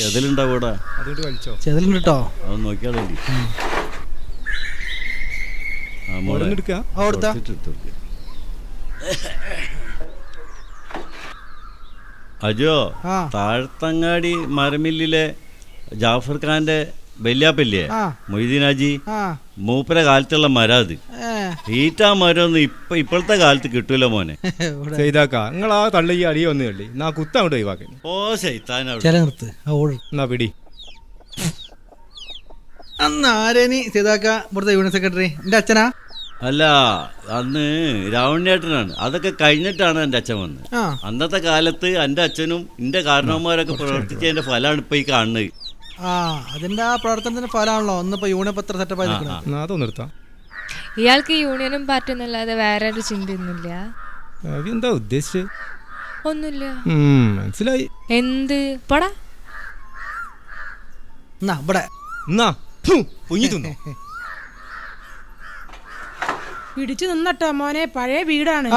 ചെതലുണ്ടാവൂടാ, ചെതലുണ്ട് കേട്ടോ. അത് നോക്കിയാളേ. അജോ, താഴത്തങ്ങാടി മരമില്ലിലെ ജാഫർ ഖാന്റെ വല്യാപ്പല്ലേ മൊയ്തീൻ ഹാജി, മൂപ്പര കാലത്തുള്ള മരം അത്. ഈറ്റാ മരം ഒന്നും ഇപ്പോഴത്തെ കാലത്ത് കിട്ടൂല മോനെ. നിങ്ങൾ ആ തള്ളി അടിയ വന്നു കള്ളി നാ കുത്ത അങ്ങോട്ട് ഒഴിവാക്കി. ഓ ശൈത്താനാ പിടി. അന്ന് ആരേനി സീതാക്ക ഇവിടുത്തെ യൂണിയൻ സെക്രട്ടറി എന്റെ അച്ഛനാ? അല്ല, അന്ന് രാവണേട്ടനാണ്. അതൊക്കെ കഴിഞ്ഞിട്ടാണ് എൻ്റെ അച്ഛൻ വന്നത്. അന്നത്തെ കാലത്ത് എൻ്റെ അച്ഛനും എൻ്റെ കാരണവന്മാരൊക്കെ പ്രവർത്തിച്ചതിന്റെ ഫലമാണ് ഇപ്പൊ ഈ കാണുന്നത്. അതിന്റെ ആ പ്രവർത്തനത്തിന്റെ ഫലമാണല്ലോ ഒന്നിപ്പോ യൂണിയൻ പത്ര സെറ്റപ്പ് ആയി. നിർത്താം. ഇയാൾക്ക് യൂണിയനും പാർട്ടി എന്നല്ലാതെ വേറെ ഒരു ചിന്തയൊന്നുമില്ല. എന്താ ഉദ്ദേശിച്ചത്? ഒന്നുമില്ല. മനസ്സിലായി. എന്ത് പടാ പിടിച്ചു നിന്നട്ടോ മോനെ, പഴയ വീടാണ്.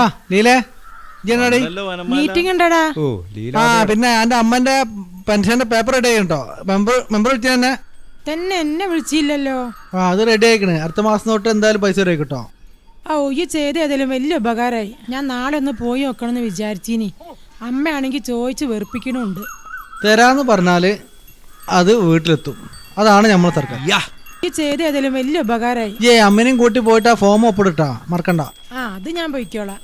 മീറ്റിംഗ് ഉണ്ടടാ. പിന്നെ എന്റെ അമ്മന്റെ പെൻഷന്റെ പേപ്പർ റെഡി ആയിട്ടോ. മെമ്പർ വിളിച്ചു തന്നെ എന്നെ വിളിച്ചില്ലല്ലോ. അത് റെഡി ആയിക്കണ്. അടുത്ത മാസം തൊട്ട് എന്തായാലും പൈസ റെഡി കിട്ടോ. ഈ ചെയ്ത് ഏതായാലും വലിയ ഉപകാരമായി. ഞാൻ നാളെ ഒന്ന് പോയി നോക്കണമെന്ന് വിചാരിച്ചിനി. അമ്മയാണെങ്കിൽ ചോദിച്ച് വെറുപ്പിക്കണുണ്ട്. തരാന്ന് പറഞ്ഞാല് അത് വീട്ടിലെത്തും. അതാണ് നമ്മളെ സർക്കാർ. ഈ ചെയ്ത് ഏതായാലും വലിയ ഉപകാരമായി. അമ്മനെയും കൂട്ടി പോയിട്ട് ആ ഫോം ഒപ്പിട്ടാ മറക്കണ്ട. അത് ഞാൻ പോയിക്കോളാം.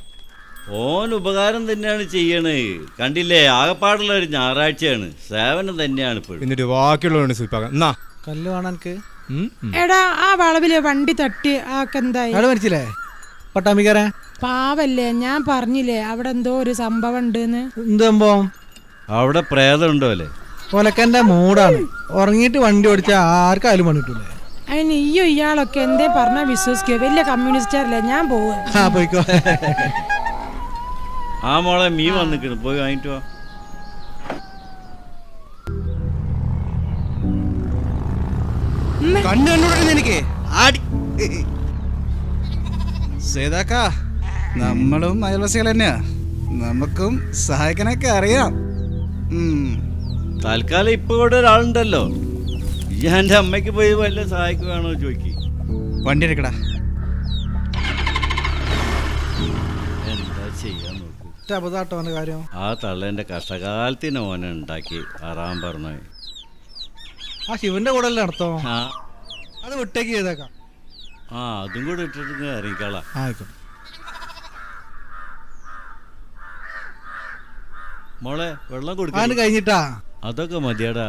ഓൻ ഉപകാരം തന്നെയാണ് ചെയ്യണേ. കണ്ടില്ലേ, ആകപ്പാടുള്ള ഒരു ഞായറാഴ്ചയാണ്. സേവനം തന്നെയാണ് ഇപ്പോഴും. എന്നിട്ട് ബാക്കിയുള്ളവരാണ് കല്ല് കാണാൻ. എടാ, ആ വളവില് വണ്ടി തട്ടി ആക്കെന്തായി? മരിച്ചില്ലേ പട്ടാമ്പിക്കാരൻ? പാവല്ലേ, ഞാൻ പറഞ്ഞില്ലേ അവിടെ എന്തോ ഒരു സംഭവം ഉണ്ടെന്ന്. എന്ത് സംഭവം? അവിടെ പ്രേതം ഉണ്ടോ അല്ലേ? ഒലക്കന്റെ മൂടാണ്. ഉറങ്ങിയിട്ട് വണ്ടി ഓടിച്ചാ ആർക്കായാലും പണിട്ടൂലേ. അതിന് ഇയാളൊക്കെ എന്തേ പറഞ്ഞാ വിശ്വസിക്കോ? വലിയ കമ്മ്യൂണിസ്റ്റല്ലേ. ഞാൻ പോവാ. പോയിക്കോ. ആ മോളെ, മീൻ വന്നിക്കണ്, പോയി വാങ്ങിട്ട് വാ. നമ്മളും അയൽവാസികൾ തന്നെയാ. നമുക്കും സഹായിക്കാനൊക്കെ അറിയാം. തൽക്കാലം ഇപ്പൊ ഇവിടെ ഒരാളുണ്ടല്ലോ. ഞാൻ എന്റെ അമ്മയ്ക്ക് പോയി വല്ല സഹായിക്കുകയാണോ ചോദിക്കി. വണ്ടി എടുക്കടാ. എന്താ ചെയ്യാൻ നോക്കൂ. ആ തള്ളേന്റെ കഷ്ടകാലത്തിന് ഓനെ ഉണ്ടാക്കി അറാൻ പറഞ്ഞു. ആ ശിവന്റെ കൂടെ നടത്തോ? അത് വിട്ടേക്ക് ചെയ്തേക്കാം. അതും കൂടെ ഇട്ടിട്ട് ഇറങ്ങിക്കളാം. മോളെ, വെള്ളം കൊടുക്കാൻ കഴിഞ്ഞിട്ടാ. അതൊക്കെ മതിയാടാ.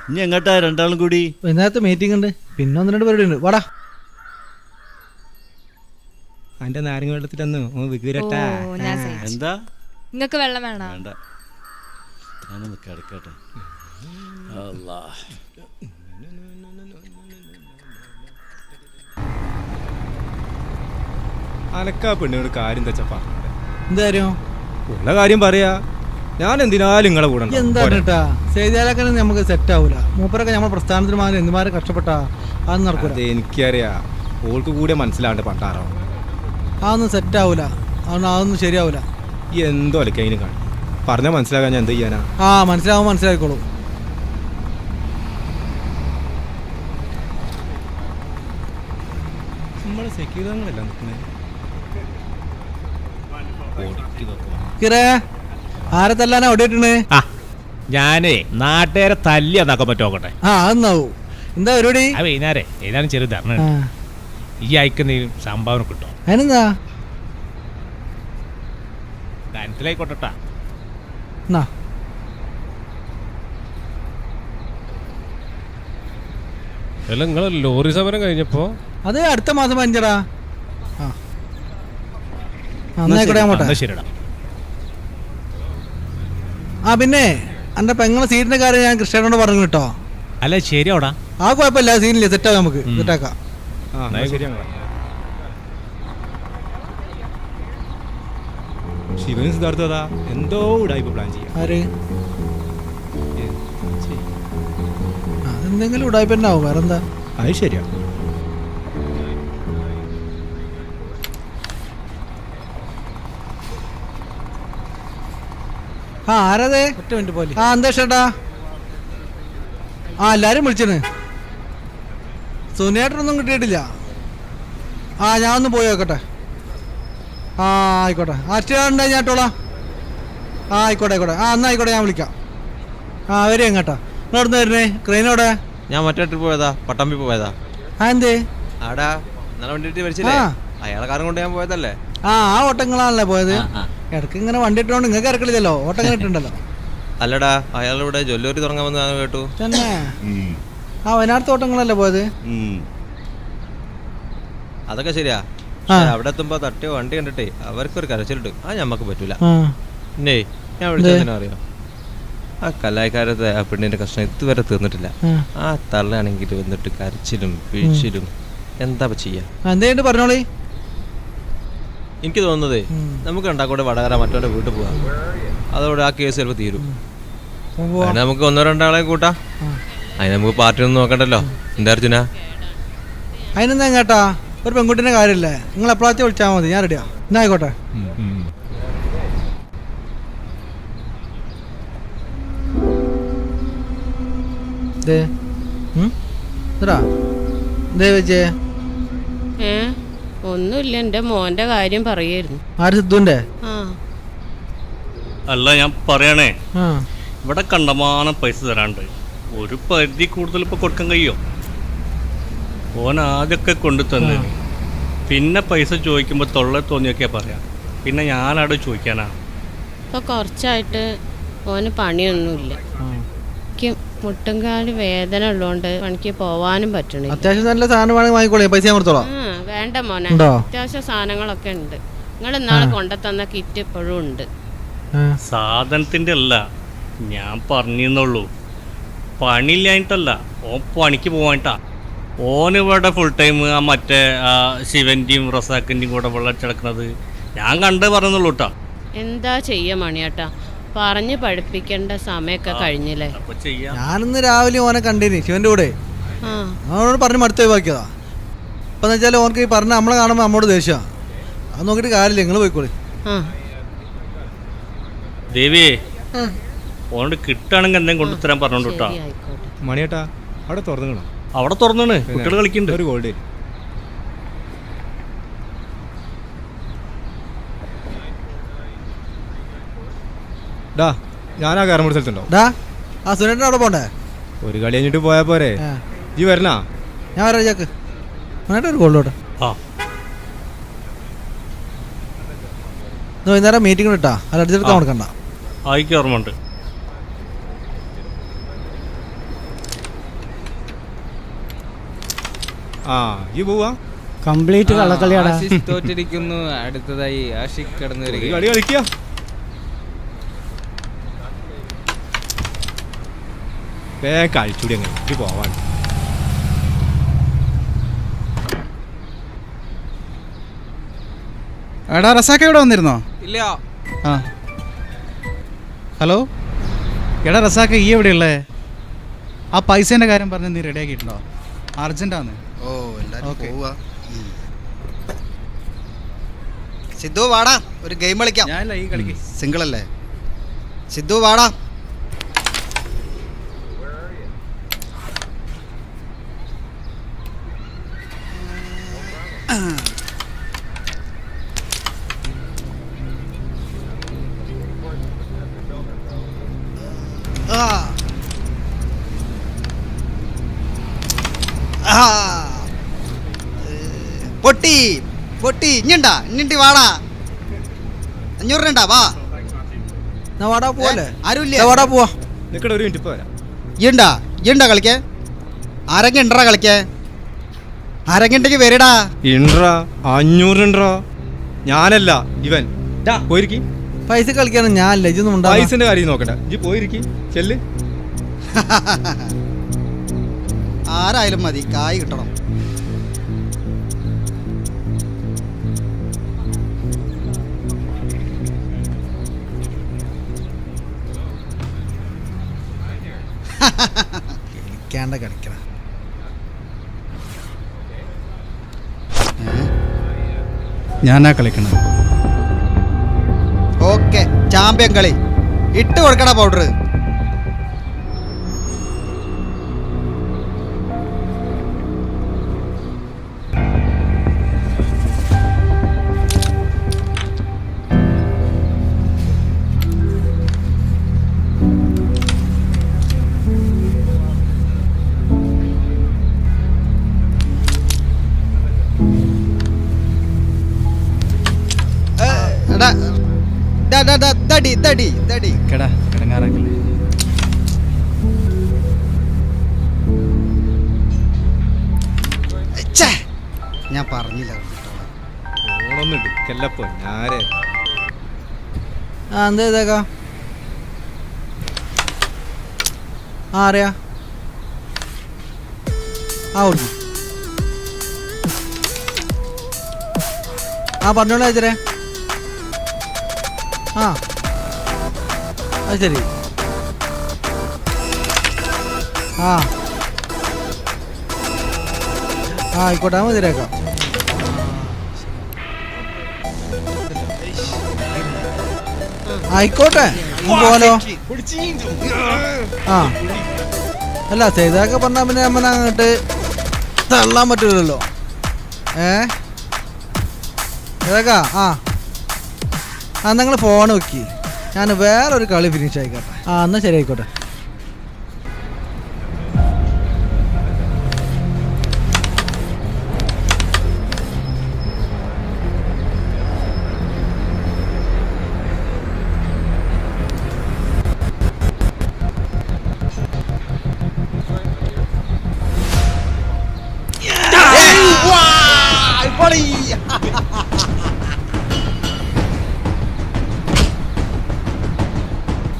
ഇനി എങ്ങോട്ടാ രണ്ടാളും കൂടി? ഇന്നത്തെ മീറ്റിംഗ് ഉണ്ട്, പിന്നെ 1-2 പരിപാടി ഉണ്ട്. വാടാ. അന്റെ നാരങ്ങ വെള്ളത്തിലൊന്ന് എന്താ നിങ്ങക്ക് വെള്ളം വേണോ? വേണ്ട, ഞാനൊന്ന് കിടക്കട്ടെ. അനക്കാ പെണ്ണുങ്ങൾ കാര്യം എന്താ പറഞ്ഞത്? എന്തായാലും ഉള്ള കാര്യം പറയാ. ഞാൻ എന്തിനാലും നിങ്ങളെ കൂടെ ഉണ്ടാവും. എന്താ കേട്ടാ ചെയ്താലൊക്കെ നമുക്ക് സെറ്റ് ആവൂല. മൂപ്പരൊക്കെ നമ്മുടെ പ്രസ്ഥാനത്തിന് മാറി എന്തുമാരെ കഷ്ടപ്പെട്ടാ അതൊന്നും നടക്കൂല. അത് എനിക്കറിയാ. ഓൾക്ക് കൂടെ മനസ്സിലാണ്ട് പണ്ടാറോ അതൊന്നും സെറ്റ് ആവൂല. അതൊന്നും ശരിയാവൂല. ഈ എന്തോ അലക്കതിന് കാണും പറഞ്ഞാൽ മനസ്സിലാക്കാൻ ഞാൻ എന്ത് ചെയ്യാനാ? മനസ്സിലാവും, മനസ്സിലാക്കിക്കോളൂ. നമ്മളെ സെക്യൂരിറ്റികളല്ല നിൽക്കുന്നത്. കിറേ ആരെ തല്ലാനാ ഓടിയിട്ടുണ്ട്? ഞാനേ നാട്ടുകാരെ തല്ലിയാക്കാൻ പറ്റുമോട്ടെ? അതെന്നാവൂ. എന്താ പരിപാടി? വൈകുന്നേരം ഏതാനും ചെറിയ ധർണ ഈ അയക്കുന്നതിനും സംഭാവന കിട്ടും. അതിനെന്താ? ധനത്തിലായിക്കോട്ടെട്ടാ. അല്ല നിങ്ങൾ ലോറി സമരം കഴിഞ്ഞപ്പോ അത് അടുത്ത മാസം 5 ഞാൻ ശരിടാ. പിന്നെ എന്റെ പെങ്ങളെ സീറ്റിന്റെ കാര്യം ഞാൻ കൃഷ്ണനോട് പറഞ്ഞു കേട്ടോ. അല്ല ശരിയോടാ. കുഴപ്പമില്ല, സീനില്ല, സെറ്റാക്കാം, നമുക്ക് സെറ്റാക്കാം. ശിവനും സിദ്ധാർത്ഥ എന്തോ ഉടായ്പ പ്ലാൻ ചെയ്യാം. അതെന്തെങ്കിലും ഉടായ്പ തന്നെ ആവും, വേറെന്താ? അത് ശരിയാ. ആരതെ? ഒറ്റ മിനിറ്റ് പോലെ. എന്താ ചേട്ടാ? എല്ലാരും വിളിച്ചിന്. സുനേട്ടനൊന്നും കിട്ടിയിട്ടില്ല. ഞാൻ ഒന്ന് പോയി നോക്കട്ടെ. ആയിക്കോട്ടെ. അച്ഛനുണ്ടായി ഞാൻ ഇട്ടോളാം. ആയിക്കോട്ടെ ആയിക്കോട്ടെ. എന്നാ ആയിക്കോട്ടെ, ഞാൻ വിളിക്കാം. വരും എങ്ങോട്ടാ? നിങ്ങളെവിടുന്ന് വരുന്നേ? ക്രെയിനോടെ? ഞാൻ മറ്റേ ട്രിപ്പ് പോയതാ, പട്ടാമ്പി പോയതാ. എന്തേ? ആടാ നല്ല വണ്ടി മരിച്ചില്ലേ? അയാളെ കാര്യം കൊണ്ട് ഞാൻ പോയതല്ലേ. ആ ഓട്ടങ്ങളാണല്ലേ പോയത്. ഇടയ്ക്ക് ഇങ്ങനെ വണ്ടി ഇട്ടോണ്ട് നിങ്ങൾക്ക് ഇറക്കണില്ലല്ലോ, ഓട്ടം ഇട്ടുണ്ടല്ലോ. അല്ലടാ, അയാളിവിടെ ജ്വല്ലറി തുടങ്ങാമെന്ന് ഞാൻ കേട്ടു. തന്നെ? വയനാട് ഓട്ടങ്ങളല്ലേ പോയത്? അതൊക്കെ ശരിയാ. അവിടെ എത്തുമ്പോ തട്ടിയോ വണ്ടി കണ്ടിട്ടേ അവർക്കൊരു കരച്ചിലിട്ട് ഞമ്മക്ക് പറ്റൂല. പിന്നെ ഞാൻ വിളിച്ചതിനെ അറിയോ? ആ കലാകാരത്തെ ആ പെണ്ണിന്റെ കഷ്ണം ഇതുവരെ തീർന്നിട്ടില്ല. ആ തള്ളയാണെങ്കിൽ വന്നിട്ട് കരച്ചിലും വീഴ്ചയിലും എന്താ ചെയ്യാ? എന്തായിട്ട് പറഞ്ഞോളി. എനിക്ക് തോന്നുന്നതേ നമുക്ക് രണ്ടാക്കൂടെ വടകര മറ്റവന്റെ വീട്ടിൽ പോവാം. അതോടെ ആ കേസ് ചിലപ്പോൾ തീരും. നമുക്ക് 1-2 ആളെ കൂട്ടാം. അതിന് നമുക്ക് പാർട്ടി ഒന്നും നോക്കണ്ടല്ലോ. എന്താ അർജുന? അതിനെന്താ കേട്ടാ, ഒരു പെൺകുട്ടിന്റെ കാര്യമല്ലേ, നിങ്ങൾ എപ്പോഴാച്ച വിളിച്ചാൽ മതി, ഞാൻ റെഡിയാ. എന്നാ ആയിക്കോട്ടെ. ഒന്നുമില്ല, എന്റെ മോന്റെ കാര്യം പറയായിരുന്നു. ആര്? സിദ്ധുന്റെ? അല്ല ഞാൻ പറയണേ, ഇവിടെ കണ്ടമാനം പൈസ തരാണ്ട് ഒരു പരിധി കൂടുതൽ ഇപ്പൊ കൊടുക്കാൻ കഴിയോ? ഓൻ ആദ്യമൊക്കെ കൊണ്ടു തന്നെ, പിന്നെ പൈസ ചോദിക്കുമ്പോ തൊള്ള തോന്നിയൊക്കെ പറയാം. പിന്നെ ഞാനവിടെ ചോദിക്കാനാ? ഇപ്പൊ കുറച്ചായിട്ട് ഓന് പണിയൊന്നുമില്ല. എനിക്ക് മുട്ടുംകാല് വേദന ഉള്ളതുകൊണ്ട് പണിക്ക് പോവാനും പറ്റണില്ല. അത്യാവശ്യം നല്ല സാധനം വേണമെങ്കിൽ വാങ്ങിക്കോളേ, പൈസ ഞാൻ കൊടുത്തോളാം. വേണ്ട മോനെ, അത്യാവശ്യം സാധനങ്ങളൊക്കെ ഉണ്ട്. നിങ്ങൾ ഇന്നാളെ കൊണ്ടുതന്ന കിറ്റ് ഇപ്പോഴും ഉണ്ട്. സാധനത്തിന്റെ അല്ല ഞാൻ പറഞ്ഞിരുന്നുള്ളൂ, പണിയില്ലായിട്ടല്ല, ഓൻ പണിക്ക് പോവാനിട്ടാ. ഓനിവിടെ ഫുൾ ടൈം ആ മറ്റേ ശിവന്റെയും റസാക്കിന്റെയും കൂടെ വെള്ളച്ചടക്കുന്നത് ഞാൻ കണ്ടേ പറഞ്ഞുള്ളൂ കേട്ടാ. എന്താ ചെയ്യാ മണിയേട്ടാ, പറഞ്ഞു പഠിപ്പിക്കേണ്ട സമയമൊക്കെ കഴിഞ്ഞില്ലേ. ഞാനിന്ന് രാവിലെ ഓനെ കണ്ടിന് ശിവന്റെ കൂടെ. അവനോട് പറഞ്ഞ് മടുത്ത് ഒഴിവാക്കിയതാ. ഇപ്പം വെച്ചാൽ ഓനക്ക് ഈ പറഞ്ഞ നമ്മളെ കാണുമ്പോൾ നമ്മോട് ദേഷ്യ. അത് നോക്കിയിട്ട് കാര്യമില്ല, നിങ്ങൾ പോയിക്കോളി. ദേവിയെ ഓനോട് കിട്ടുകയാണെങ്കിൽ എന്തെങ്കിലും കൊണ്ടുതരാൻ പറഞ്ഞോണ്ട് കേട്ടാ. മണിയേട്ടാ അവിടെ തുറന്നു? അവിടെ തുറന്നാണ്, കുട്ടികൾ കളിക്കുന്നുണ്ട്. ഒരു ഗോൾഡ് ഡാ. ഞാനാ കാരമൂട് സ്ഥലത്തുണ്ടോ? ആ സുനേട്ടൻ അവിടെ പോണ്ടേ? ഒരു കളി കഴിഞ്ഞിട്ട് പോയാ പോരെ? ഈ വരണാ? ഞാൻ വരാം ചാക്ക്. സുനേട്ടൻ ഒരു ഗോൾഡോട്ടെ. വൈകുന്നേരം മീറ്റിംഗ് ഇട്ടാ, അത് അടുത്തെടുക്കാൻ കൊടുക്കണ്ട. ആയിക്ക് ഓർമ്മയുണ്ട്. ഈ പോവാ കംപ്ലീറ്റ് കള്ളക്കളിയാടാ. തോറ്റിരിക്കുന്നു. അടുത്തതായി ആഷിഖ് കടന്നു വരിക. കളി കളിക്കുക. കഴിച്ചൂടി അങ്ങനെ പോവാൻ. എടാ റസാക്ക ഇവിടെ വന്നിരുന്നോ? ഇല്ല. ആ ഹലോ, എടാ റസാക്ക ഈ എവിടെയുള്ളേ? ആ പൈസേൻ്റെ കാര്യം പറഞ്ഞ് നീ റെഡി ആക്കിയിട്ടുണ്ടോ? അർജൻറ്റാന്ന്. ഓ എല്ലാവരും പോവാ. സിദ്ധു വാടാ, ഒരു ഗെയിം കളിക്കാം. ഞാനല്ല ഈ കളിക്ക്. സിംഗിൾ അല്ലേ? സിദ്ധു വാടാ. പൊട്ടി പൊട്ടി ഇഞ്ഞണ്ടാ ഇഞ്ഞിണ്ടി വാടാ. 500 രൂപ വാ. വാടാ പോവല്ലേ? ആരുമില്ല, വാടാ പോവാ. നിൽക്കട്ടെ, ഒരു മിനിറ്റ് ഇപ്പോൾ വരാം. ഇണ്ടാ കളിക്കേ? ആരൊക്കെ ഉണ്ടറാ കളിക്കേ? ആരൊക്കെ ഉണ്ടെങ്കിൽ വരടാ. Intra 500 intra. ഞാനല്ല ഇവൻ. പോയിരിക്കി. പൈസ കളിക്കാനും ഞാനല്ല, ഇതൊന്നും പൈസന്റെ കാര്യം നോക്കട്ടെ. ഇജ്ജ് പോയിരിക്കി, ചെല്ല്. ആരായാലും മതി, കായ് കിട്ടണം. കളിക്കാണ്ട കളിക്കണ. ഞാനാ കളിക്കണത്. ഓക്കെ, ചാമ്പ്യൻ കളി. ഇട്ട് കൊടുക്കണ പൗഡർ. കേടാ കിടങ്ങാറാക്കല്ലേ. ഞാൻ പറഞ്ഞില്ല. ഓണൊന്നും എടുക്കല്ലപ്പോ ഞാരെ. എന്താ ഇതേക്കാ? അറിയാ കൊടുക്കും. പറഞ്ഞോളൂ ചേച്ചരേ. അത് ശരി. ആയിക്കോട്ടെ, മതിരേക്കാം. ആയിക്കോട്ടെ, പോലോ. അല്ല ചെയ്തൊക്കെ പറഞ്ഞാൽ പിന്നെ നമ്മൾ അങ്ങോട്ട് തള്ളാൻ പറ്റൂലല്ലോ. ഏതാക്കാ? നിങ്ങൾ ഫോൺ വെക്കി, ഞാൻ വേറൊരു കളി ഫിനിഷ് ആയിക്കോട്ടെ. എന്നാൽ ശരി, ആയിക്കോട്ടെ.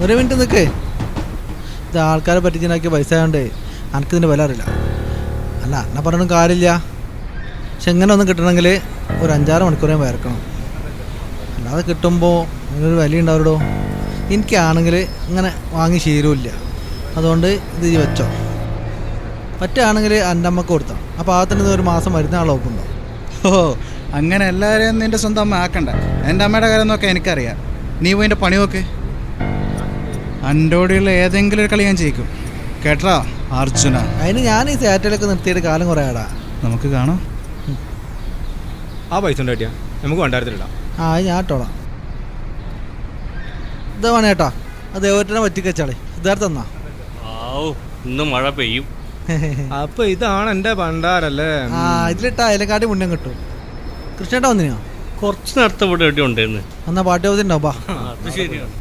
ഒരു മിനിറ്റ് നിൽക്ക്. ഇത് ആൾക്കാരെ പറ്റിച്ചുണ്ടാക്കിയ പൈസ ആയതുകൊണ്ട് എനിക്കിതിൻ്റെ വില അറിയില്ല. അല്ല എന്നെ പറഞ്ഞൊന്നും കാര്യമില്ല. പക്ഷെ എങ്ങനെ ഒന്നും കിട്ടണമെങ്കിൽ ഒരു 5-6 മണിക്കൂറേ വരക്കണം. അല്ലാതെ കിട്ടുമ്പോൾ അതിനൊരു വില ഉണ്ടാവുമല്ലോ. എനിക്കാണെങ്കിൽ ഇങ്ങനെ വാങ്ങി ശീലമില്ല. അതുകൊണ്ട് ഇത് വെച്ചോ. പറ്റുകയാണെങ്കിൽ എൻ്റെ അമ്മക്ക് കൊടുത്താൽ ആ പാകത്തിന് ഒരു മാസം വരുന്ന ആൾ ഒപ്പുണ്ടോ? അങ്ങനെ എല്ലാവരെയും നിൻ്റെ സ്വന്തം അമ്മ ആക്കണ്ട. എൻ്റെ അമ്മയുടെ കാര്യം നോക്കാൻ എനിക്കറിയാം. നീ പോയി എൻ്റെ പണി നോക്ക്. അൻ്റോടെയുള്ള ഏതെങ്കിലും ഒരു കളി ഞാൻ ജയിക്കും, കേട്ടാ അർജുന. അതിന് ഞാൻ ഈ സാറ്റലൊക്കെ നിർത്തിയിട്ട് കാലം കുറേ ആടാ. നമുക്ക് കാണാം. ആ പൈസ ഉണ്ടായിട്ടാ നമുക്ക് ഭണ്ഡാരത്തിലിടാം. അത് ഞാൻ ഇട്ടോളാം. ഇതാ വേണേ ചേട്ടാ, അത് ദേവത്തിനെ പറ്റിക്കച്ചാളെ. സിദ്ധാർത്ഥ എന്നാ ഇന്ന് മഴ പെയ്യും. അപ്പൊ ഇതാണ് എൻ്റെ ഭണ്ഡാരല്ലേ? ഇതിലിട്ടാ അതിലെക്കാട്ടി മുന്നേ കിട്ടും. കൃഷ്ണേട്ടാ വന്നിനോ? കുറച്ച് നേരത്തെ ഇവിടെ എവിടെ ഉണ്ടായിരുന്നു. എന്നാ പാട്ട് ഹൗസ് ഉണ്ടാവും. അത് ശരിയാണ്.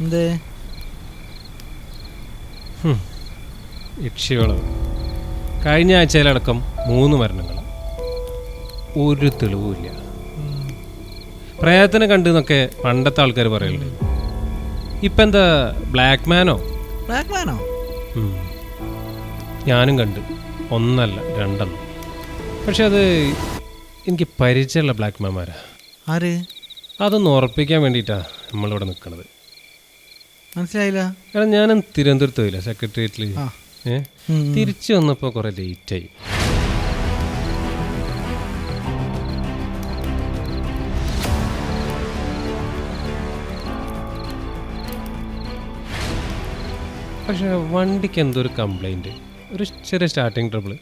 എന്തേ? യക്ഷികളവ് കഴിഞ്ഞ ആഴ്ചയിലടക്കം 3 മരണങ്ങൾ. ഒരു തെളിവുമില്ല. പ്രേതത്തിനെ കണ്ടെന്നൊക്കെ പണ്ടത്തെ ആൾക്കാർ പറയലുണ്ട്. ഇപ്പം എന്താ ബ്ലാക്ക് മാനോ? ഞാനും കണ്ട്, ഒന്നല്ല രണ്ടെണ്ണം. പക്ഷെ അത് എനിക്ക് പരിചയമുള്ള ബ്ലാക്ക് മാമാരാ. ആര്? അതൊന്ന് ഉറപ്പിക്കാൻ വേണ്ടിയിട്ടാണ് നമ്മളിവിടെ നിൽക്കുന്നത്. മനസ്സിലായില്ല. കാരണം ഞാനും തിരുവനന്തപുരത്ത് പോയില്ല സെക്രട്ടേറിയറ്റിൽ. തിരിച്ചു വന്നപ്പോൾ കുറേ ലേറ്റായി. പക്ഷെ വണ്ടിക്ക് എന്തോ ഒരു കംപ്ലൈൻറ്റ്, ഒരു ചെറിയ സ്റ്റാർട്ടിങ് ട്രബിൾ.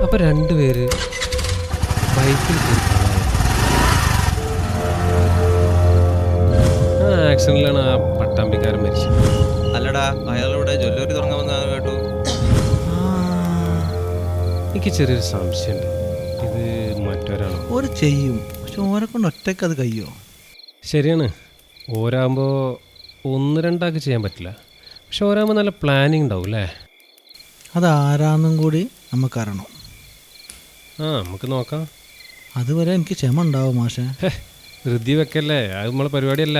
അപ്പോൾ രണ്ടുപേര് ബൈക്കിൽ ആക്സിഡന്റിലാണ് ആ പട്ടാമ്പിക്കാരൻ മരിച്ചത്. അല്ലടാ, അയാളുടെ ജ്വല്ലറി തുടങ്ങാമെന്നാണ് കേട്ടു. എനിക്ക് ചെറിയൊരു സംശയമുണ്ട്, ഇത് മറ്റൊരാളോ? ഒരു ചെയ്യും, പക്ഷെ ഓരെ കൊണ്ട് ഒറ്റയ്ക്ക് അത് കഴിയോ? ശരിയാണ്, ഓരാകുമ്പോൾ ഒന്ന് രണ്ടാൾക്ക് ചെയ്യാൻ പറ്റില്ല. പക്ഷെ ഓരാകുമ്പോൾ നല്ല പ്ലാനിങ് ഉണ്ടാവും അല്ലേ? അതാരാന്നും കൂടി നമുക്കറിയണം. നമുക്ക് നോക്കാം. അതുവരെ എനിക്ക് ക്ഷമ ഉണ്ടാവും മാഷെ. ധൃതി വെക്കല്ലേ, അത് നമ്മളെ പരിപാടിയല്ല.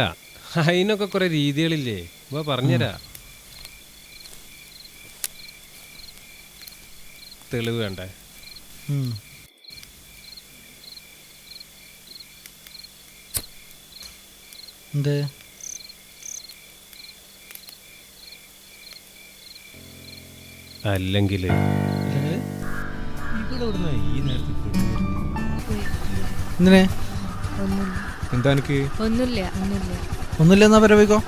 അതിനൊക്കെ കുറേ രീതികളില്ലേ, അപ്പോൾ പറഞ്ഞുതരാ. തെളിവ് വേണ്ടേ? എന്ത്? അല്ലെങ്കിൽ എന്തിനെ? എന്താ എനിക്ക് ഒന്നുമില്ലെന്നാ പരിപാടിക്കോ.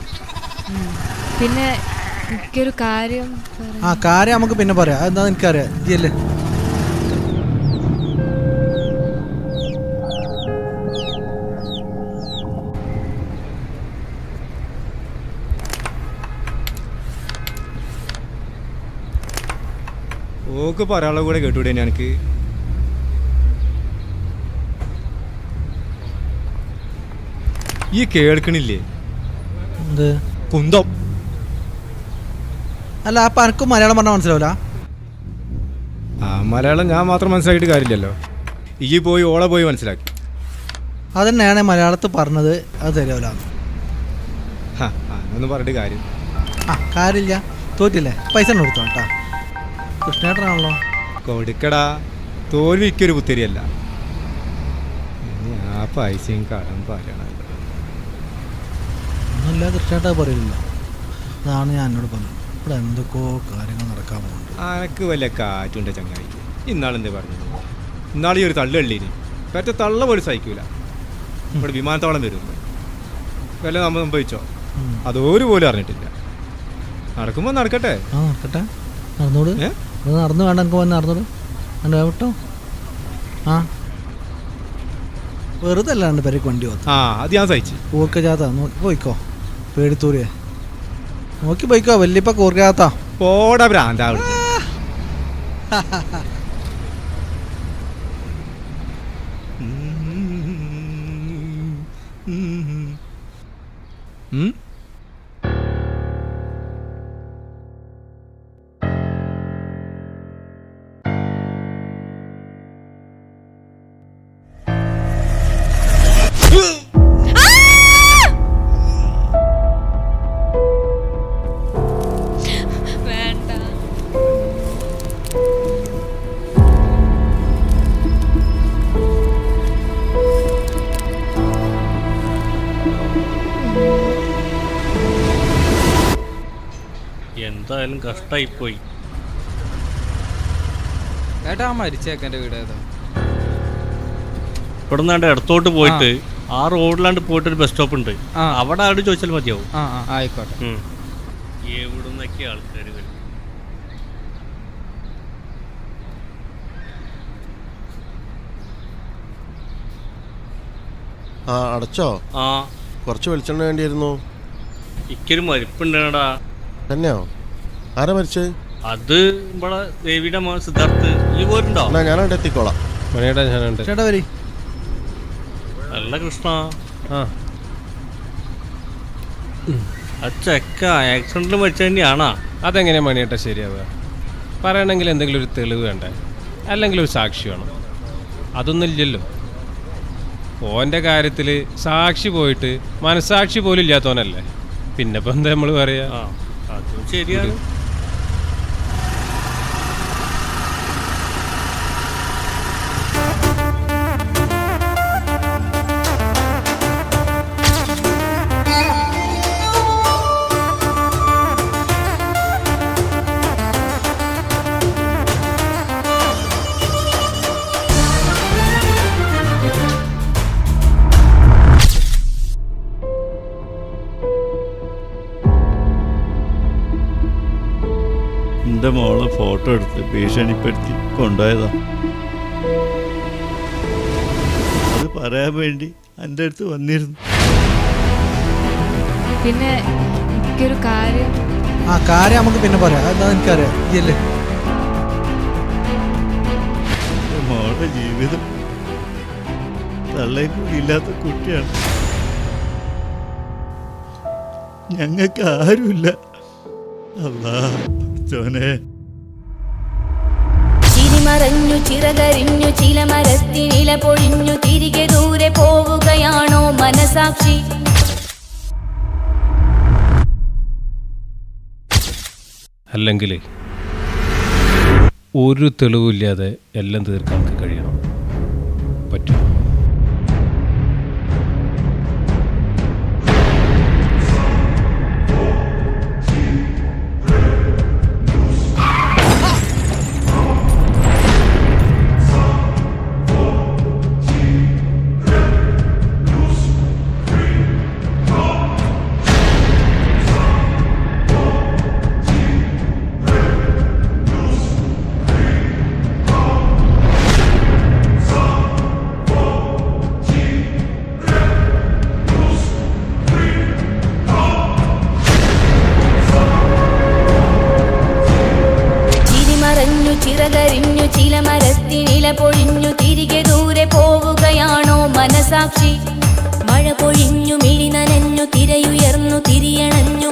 പിന്നെ എനിക്കൊരു കാര്യം. ആ കാര്യം നമുക്ക് പിന്നെ പറയാം. അതെന്താ എനിക്കറിയാം. ഇതല്ലേ ഓക്ക് പറയാനുള്ള കൂടെ കേട്ടൂടെ എനിക്ക്? ഈ കേൾക്കണില്ലേ? എന്ത് കുന്തം? അല്ല, അപ്പം എനിക്കും മലയാളം പറഞ്ഞാൽ മനസ്സിലാവില്ല. ആ മലയാളം ഞാൻ മാത്രം മനസ്സിലാക്കിയിട്ട് കാര്യമില്ലല്ലോ. ഈ പോയി ഓളെ പോയി മനസ്സിലാക്കി. അതന്നെയാണ് മലയാളത്തിൽ പറഞ്ഞത്. അത് തരാവില്ല. ഒന്നും പറഞ്ഞിട്ട് കാര്യം. കാര്യമില്ല, തോറ്റില്ലേ? പൈസ കൊടുത്തോ കേട്ടാ. കൃഷ്ണേട്ടനാണല്ലോ. കൊടുക്കടാ, തോൽവിക്കൊരു പുത്തിരിയല്ല. ആ പൈസയും കടം പറയണല്ലോ. ഒന്നുമില്ല, കൃഷ്ണേട്ടാ പറയില്ല. അതാണ് ഞാൻ എന്നോട് പറഞ്ഞത്. ഇവിടെ എന്തൊക്കെയോ കാര്യങ്ങൾ നടക്കാൻ പോകുന്നുണ്ട്. അനക്ക് വല്ല കാറ്റുണ്ട് ചങ്ങായി. ഇന്നാളെന്ത് പറഞ്ഞു? ഇന്നാളീ ഒരു തള്ളുള്ളീന് പറ്റ തള്ള പോലും സഹിക്കൂല. ഇവിടെ വിമാനത്താവളം വരുന്നു. വല്ല നമ്മൾ സംഭവിച്ചോ? അതൊരു പോലും അറിഞ്ഞിട്ടില്ല. നടക്കുമ്പോൾ നടക്കട്ടെ. നടക്കട്ടെ, നടന്നോട്. അത് നടന്നു വേണ്ട, എനിക്ക് വന്ന് നടന്നോട്. എൻ്റെ വിട്ടോ. വെറുതെ അല്ലാണ്ട് പേരേക്ക് വണ്ടി വന്നു. അത് ഞാൻ സഹിച്ചു. കൂർക്കജാത്ത നോക്കി പോയിക്കോ. പേടിത്തൂരിയെ നോക്കി പോയിക്കോ. വല്യപ്പ കൂർക്കജാത്ത പോടാ ഭ്രാന്താ. എന്തായാലും കഷ്ടായിപ്പോയി. ഏട്ടാ മരിച്ചേക്കൻ്റെ വീട് ഏതാ? ഇവിടെ നിന്നാണ്ട് ഇടത്തോട്ട് പോയിട്ട് ആ റോഡിലാണ്ട് പോയിട്ട് ഒരു ബസ് സ്റ്റോപ്പ് ഉണ്ട്, അവിടെ ആരോട് ചോദിച്ചാൽ മതിയാവും. ആയിക്കോട്ടെ. എവിടുന്നൊക്കെ ആൾക്കാർ വരും. അടച്ചോ? കുറച്ച് വെളിച്ചെണ്ണ വേണ്ടിയിരുന്നു. ഇക്കൊരു മരിപ്പുണ്ടാടാ. തന്നെയോ? ആരാ മരിച്ചത്? അത് ഇവിടെ ദേവിയുടെ മോൻ സിദ്ധാർത്ഥ്. ഈ പോരുണ്ടോ? ഞാനവിടെ എത്തിക്കോളാം. മണിയേട്ടാ ഞാനുണ്ട്. ചേട്ടാ വരി. നല്ല കൃഷ്ണ. ആ ചെക്ക ആക്സിഡന്റിൽ മരിച്ച തന്നെയാണാ? അതെങ്ങനെയാ മണിയേട്ടാ ശരിയാവുക? പറയണമെങ്കിൽ എന്തെങ്കിലും ഒരു തെളിവ് വേണ്ടേ, അല്ലെങ്കിൽ ഒരു സാക്ഷി വേണം. അതൊന്നും ഇല്ലല്ലോ. ഓൻ്റെ കാര്യത്തിൽ സാക്ഷി പോയിട്ട് മനസാക്ഷി പോലും ഇല്ലാത്തവനല്ലേ, പിന്നെ ഇപ്പം എന്താ നമ്മൾ പറയാ? അതും ശരിയാണ്. എൻ്റെ മോളെ ഫോട്ടോ എടുത്ത് ഭീഷണിപ്പെടുത്തി കൊണ്ടുപോയതാ. അത് പറയാൻ വേണ്ടി എൻ്റെ അടുത്ത് വന്നിരുന്നു. പിന്നെ എനിക്കൊരു കാര്യം. കാര്യം നമുക്ക് പിന്നെ പറയാം. അതാ എനിക്കറിയാം. ഇല്ലേ മോളുടെ ജീവിതം തള്ളയും കൂടി ഇല്ലാത്ത കുട്ടിയാണ്. ഞങ്ങൾക്ക് ആരുമില്ല. അല്ലാ ചിരിമറഞ്ഞു ചിറകരിഞ്ഞു ചില മരത്തിനില പൊഴിഞ്ഞു തിരികെ ദൂരെ പോവുകയാണോ മനസാക്ഷി? അല്ലെങ്കിൽ ഒരു തെളിവില്ലാതെ എല്ലാം തീർക്കാൻ കഴിയണം. പറ്റും. ചിറകരിഞ്ഞു ചില മരത്തിനില പൊഴിഞ്ഞു തിരികെ ദൂരെ പോവുകയാണോ മനസാക്ഷി? മഴ പൊഴിഞ്ഞു മിഴി നനഞ്ഞു തിരയുയർന്നു തിരിയണഞ്ഞു